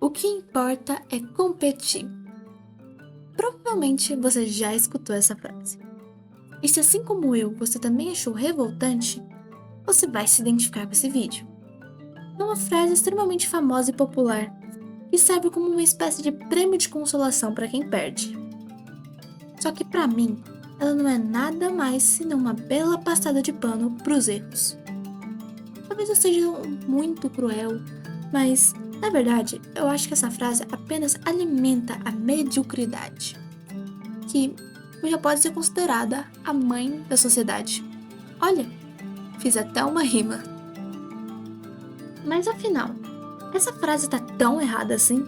O que importa é competir. Provavelmente você já escutou essa frase. E se assim como eu, você também achou revoltante, você vai se identificar com esse vídeo. É uma frase extremamente famosa e popular, que serve como uma espécie de prêmio de consolação para quem perde. Só que para mim, ela não é nada mais senão uma bela passada de pano pros erros. Talvez eu seja muito cruel, mas, na verdade, eu acho que essa frase apenas alimenta a mediocridade, que já pode ser considerada a mãe da sociedade. Olha, fiz até uma rima. Mas afinal, essa frase tá tão errada assim?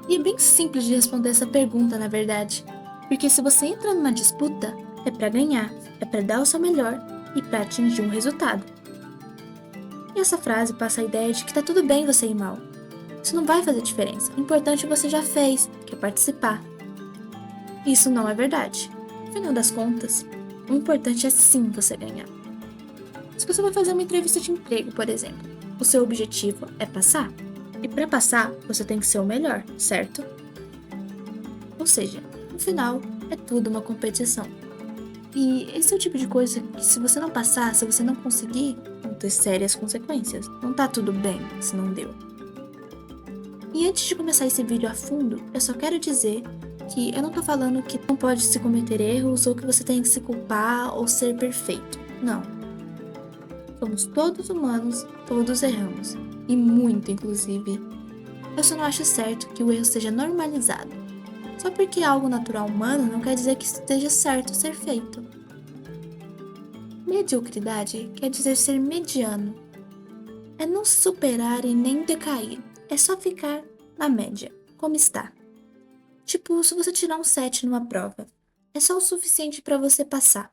E é bem simples de responder essa pergunta, na verdade, porque se você entra numa disputa, é pra ganhar, é pra dar o seu melhor e pra atingir um resultado. E essa frase passa a ideia de que tá tudo bem você ir mal. Isso não vai fazer diferença. O importante você já fez, que é participar. Isso não é verdade. No final das contas, o importante é sim você ganhar. Se você vai fazer uma entrevista de emprego, por exemplo, o seu objetivo é passar. E para passar, você tem que ser o melhor, certo? Ou seja, no final, é tudo uma competição. E esse é o tipo de coisa que se você não passar, se você não conseguir, vão ter sérias consequências. Não tá tudo bem se não deu. E antes de começar esse vídeo a fundo, eu só quero dizer que eu não tô falando que não pode se cometer erros ou que você tem que se culpar ou ser perfeito. Não. Somos todos humanos, todos erramos. E muito, inclusive. Eu só não acho certo que o erro seja normalizado. Só porque é algo natural humano não quer dizer que esteja certo ser feito. Mediocridade quer dizer ser mediano. É não se superar e nem decair. É só ficar na média, como está. Tipo, se você tirar um 7 numa prova, é só o suficiente para você passar.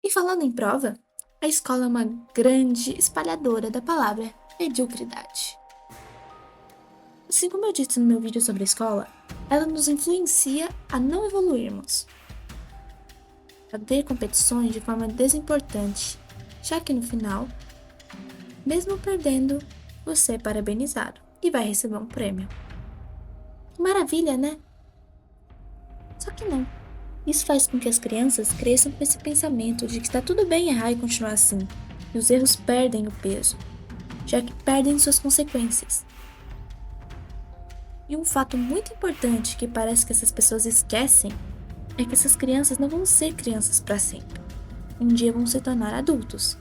E falando em prova, a escola é uma grande espalhadora da palavra mediocridade. Assim como eu disse no meu vídeo sobre a escola, ela nos influencia a não evoluirmos, a ter competições de forma desimportante, já que no final, mesmo perdendo, você é parabenizado e vai receber um prêmio. Que maravilha, né? Só que não. Isso faz com que as crianças cresçam com esse pensamento de que está tudo bem errar e continuar assim, e os erros perdem o peso, já que perdem suas consequências. E um fato muito importante que parece que essas pessoas esquecem é que essas crianças não vão ser crianças para sempre. Um dia vão se tornar adultos.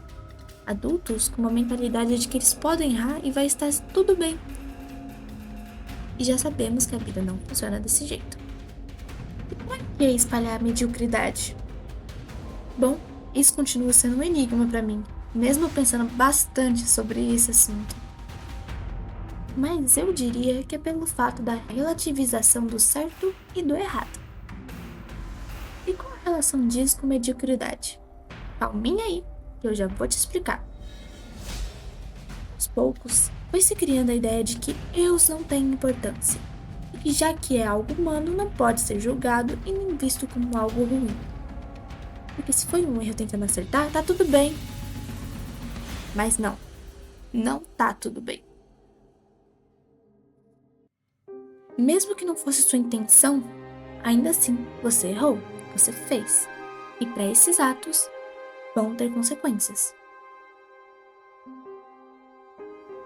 Adultos com uma mentalidade de que eles podem errar e vai estar tudo bem. E já sabemos que a vida não funciona desse jeito. E para que espalhar a mediocridade? Bom, isso continua sendo um enigma para mim, mesmo pensando bastante sobre esse assunto. Mas eu diria que é pelo fato da relativização do certo e do errado. E qual a relação disso com mediocridade? Calminha aí, que eu já vou te explicar. Aos poucos, foi se criando a ideia de que erros não têm importância, e que já que é algo humano, não pode ser julgado e nem visto como algo ruim. Porque se foi um erro tentando acertar, tá tudo bem. Mas não tá tudo bem. Mesmo que não fosse sua intenção, ainda assim você errou, você fez. E para esses atos vão ter consequências.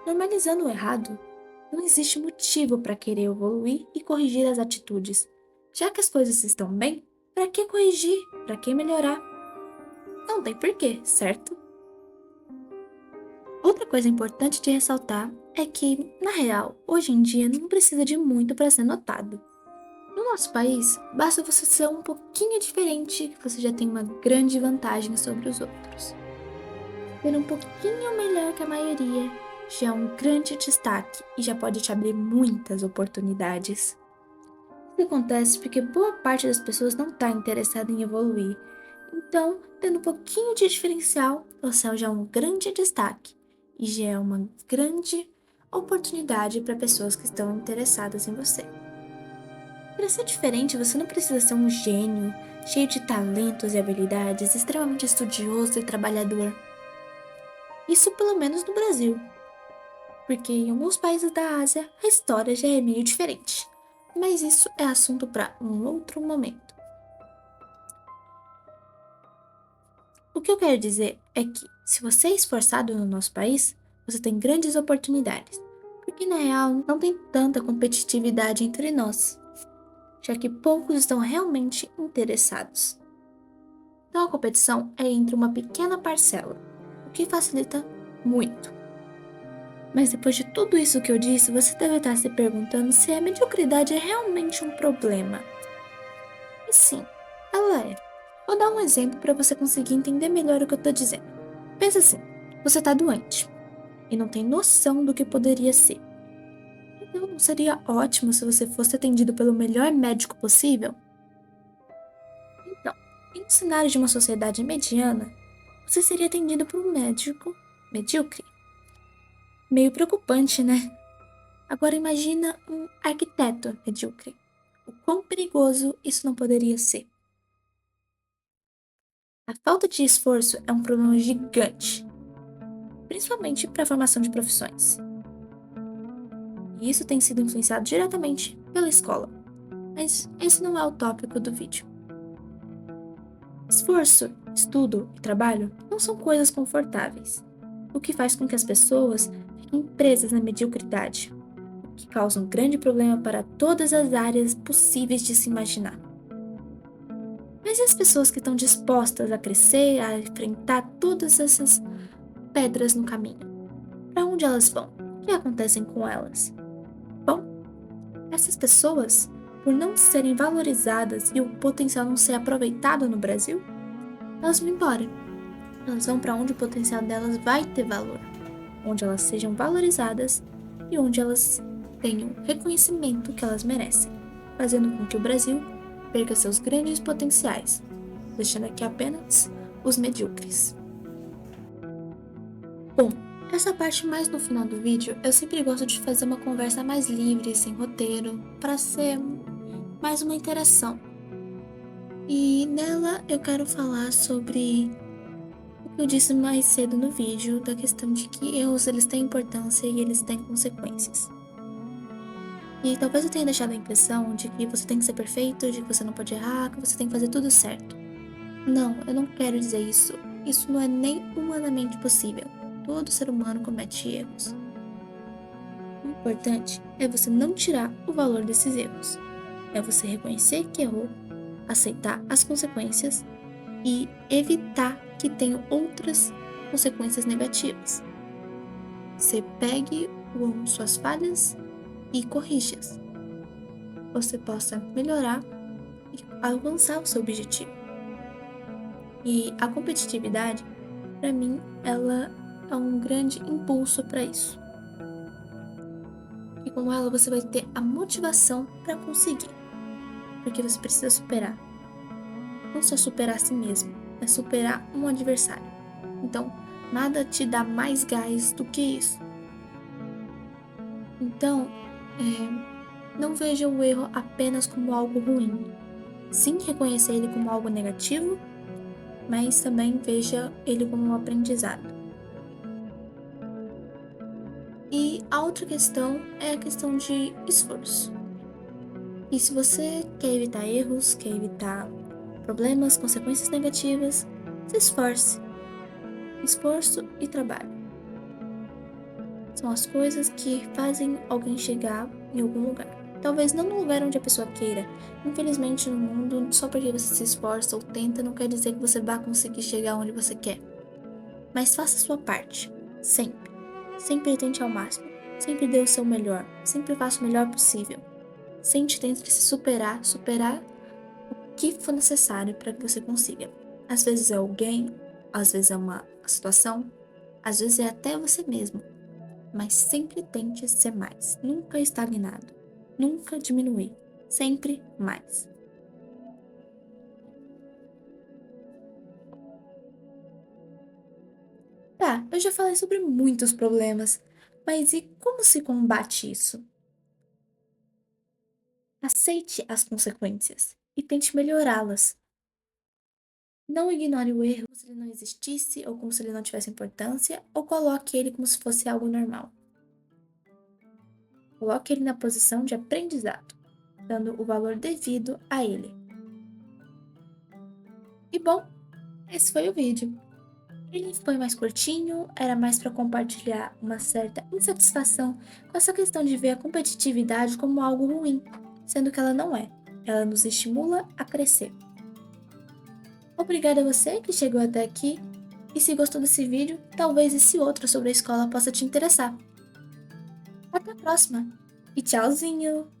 Normalizando o errado, não existe motivo para querer evoluir e corrigir as atitudes. Já que as coisas estão bem, para que corrigir? Para que melhorar? Não tem porquê, certo? Outra coisa importante de ressaltar é que, na real, hoje em dia não precisa de muito para ser notado. No nosso país, basta você ser um pouquinho diferente que você já tem uma grande vantagem sobre os outros. Ser um pouquinho melhor que a maioria já é um grande destaque e já pode te abrir muitas oportunidades. Isso acontece porque boa parte das pessoas não está interessada em evoluir. Então, tendo um pouquinho de diferencial, você já é um grande destaque e já é uma grande oportunidade para pessoas que estão interessadas em você. Para ser diferente, você não precisa ser um gênio, cheio de talentos e habilidades, extremamente estudioso e trabalhador. Isso pelo menos no Brasil. porque em alguns países da Ásia a história já é meio diferente. Mas isso é assunto para um outro momento. O que eu quero dizer é que, se você é esforçado no nosso país, você tem grandes oportunidades, porque na real não tem tanta competitividade entre nós, já que poucos estão realmente interessados. Então a competição é entre uma pequena parcela, o que facilita muito. Mas depois de tudo isso que eu disse, você deve estar se perguntando se a mediocridade é realmente um problema. E sim, ela é. Vou dar um exemplo para você conseguir entender melhor o que eu tô dizendo. Pensa assim, você tá doente e não tem noção do que poderia ser. Então não seria ótimo se você fosse atendido pelo melhor médico possível? Então, em um cenário de uma sociedade mediana, você seria atendido por um médico medíocre. Meio preocupante, né? Agora imagina um arquiteto medíocre. O quão perigoso isso não poderia ser? A falta de esforço é um problema gigante, principalmente para a formação de profissões. E isso tem sido influenciado diretamente pela escola. Mas esse não é o tópico do vídeo. Esforço, estudo e trabalho não são coisas confortáveis, o que faz com que as pessoas fiquem presas na mediocridade, o que causa um grande problema para todas as áreas possíveis de se imaginar. Mas e as pessoas que estão dispostas a crescer, a enfrentar todas essas pedras no caminho? Para onde elas vão? O que acontece com elas? Bom, essas pessoas, por não serem valorizadas e o potencial não ser aproveitado no Brasil, elas vão embora. Elas vão para onde o potencial delas vai ter valor, onde elas sejam valorizadas e onde elas tenham o reconhecimento que elas merecem, fazendo com que o Brasil perca seus grandes potenciais, deixando aqui apenas os medíocres. Bom, essa parte mais no final do vídeo, eu sempre gosto de fazer uma conversa mais livre, sem roteiro, para ser mais uma interação. E nela eu quero falar sobre o que eu disse mais cedo no vídeo, da questão de que erros eles têm importância e eles têm consequências. E talvez eu tenha deixado a impressão de que você tem que ser perfeito, de que você não pode errar, que você tem que fazer tudo certo. Não, eu não quero dizer isso. Isso não é nem humanamente possível. Todo ser humano comete erros. O importante é você não tirar o valor desses erros. É você reconhecer que errou, aceitar as consequências e evitar que tenham outras consequências negativas. Você pegue suas falhas e corrija-as. Você possa melhorar e alcançar o seu objetivo. E a competitividade, para mim, ela é um grande impulso para isso. E com ela você vai ter a motivação para conseguir, porque você precisa superar. Não só superar a si mesmo, é superar um adversário. Então, nada te dá mais gás do que isso. Então, não veja o erro apenas como algo ruim. Sim, reconhecer ele como algo negativo, mas também veja ele como um aprendizado. E a outra questão é a questão de esforço. E se você quer evitar erros, quer evitar problemas, consequências negativas, se esforce. Esforço e trabalho são as coisas que fazem alguém chegar em algum lugar. Talvez não no lugar onde a pessoa queira. Infelizmente, no mundo, só porque você se esforça ou tenta, não quer dizer que você vai conseguir chegar onde você quer. Mas faça a sua parte, sempre. Sempre tente ao máximo. Sempre dê o seu melhor. Sempre faça o melhor possível. Sempre tente se superar o que for necessário para que você consiga. Às vezes é alguém, às vezes é uma situação, às vezes é até você mesmo. Mas sempre tente ser mais. Nunca estagnado. Nunca diminuir. Sempre mais. Tá, eu já falei sobre muitos problemas, mas e como se combate isso? Aceite as consequências e tente melhorá-las. Não ignore o erro como se ele não existisse ou como se ele não tivesse importância, ou coloque ele como se fosse algo normal. Coloque ele na posição de aprendizado, dando o valor devido a ele. E bom, esse foi o vídeo. Ele foi mais curtinho, era mais para compartilhar uma certa insatisfação com essa questão de ver a competitividade como algo ruim, sendo que ela não é. Ela nos estimula a crescer. Obrigada a você que chegou até aqui, e se gostou desse vídeo, talvez esse outro sobre a escola possa te interessar. Até a próxima e tchauzinho!